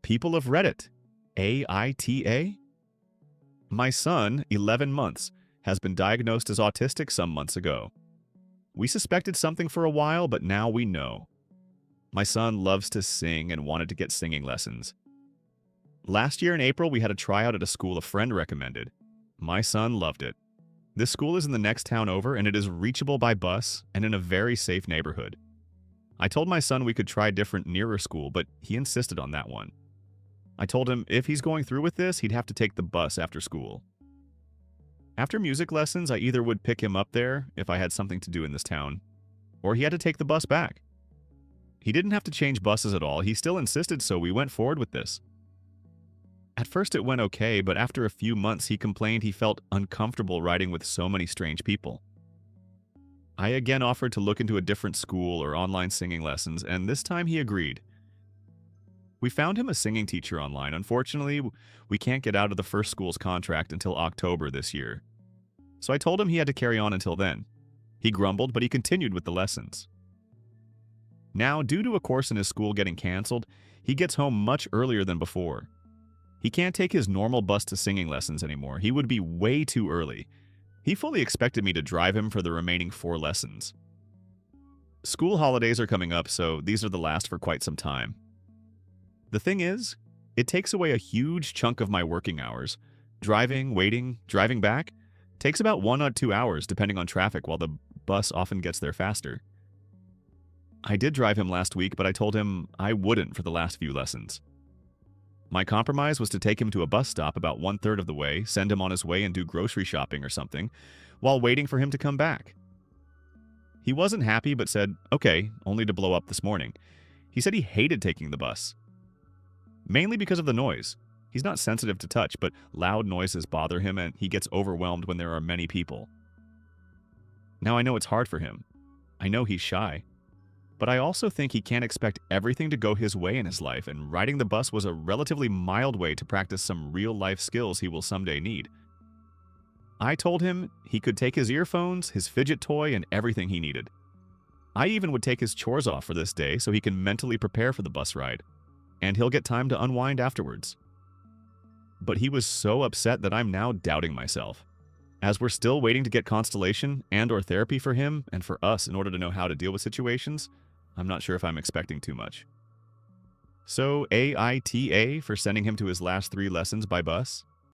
People of Reddit. AITA? My son, 11 months, has been diagnosed as autistic some months ago. We suspected something for a while, but now we know. My son loves to sing and wanted to get singing lessons. Last year in April, we had a tryout at a school a friend recommended. My son loved it. This school is in the next town over, and it is reachable by bus and in a very safe neighborhood. I told my son we could try a different nearer school, but he insisted on that one. I told him if he's going through with this, he'd have to take the bus after school. After music lessons, I either would pick him up there if I had something to do in this town, or he had to take the bus back. He didn't have to change buses at all. He still insisted, so we went forward with this. At first it went okay, but after a few months he complained he felt uncomfortable riding with so many strange people. I again offered to look into a different school or online singing lessons, and this time he agreed. We found him a singing teacher online. Unfortunately, we can't get out of the first school's contract until October this year. So I told him he had to carry on until then. He grumbled, but he continued with the lessons. Now, due to a course in his school getting canceled, he gets home much earlier than before. He can't take his normal bus to singing lessons anymore. He would be way too early. He fully expected me to drive him for the remaining 4 lessons. School holidays are coming up, so these are the last for quite some time. The thing is, it takes away a huge chunk of my working hours. Driving, waiting, driving back takes about 1 or 2 hours depending on traffic, while the bus often gets there faster. I did drive him last week, but I told him I wouldn't for the last few lessons. My compromise was to take him to a bus stop about 1/3 of the way, send him on his way and do grocery shopping or something, while waiting for him to come back. He wasn't happy but said, okay, only to blow up this morning. He said he hated taking the bus. Mainly because of the noise. He's not sensitive to touch, but loud noises bother him and he gets overwhelmed when there are many people. Now I know it's hard for him. I know he's shy. But I also think he can't expect everything to go his way in his life, and riding the bus was a relatively mild way to practice some real-life skills he will someday need. I told him he could take his earphones, his fidget toy, and everything he needed. I even would take his chores off for this day so he can mentally prepare for the bus ride, and he'll get time to unwind afterwards. But he was so upset that I'm now doubting myself. As we're still waiting to get constellation and/or therapy for him and for us in order to know how to deal with situations, I'm not sure if I'm expecting too much. So AITA for sending him to his last 3 lessons by bus?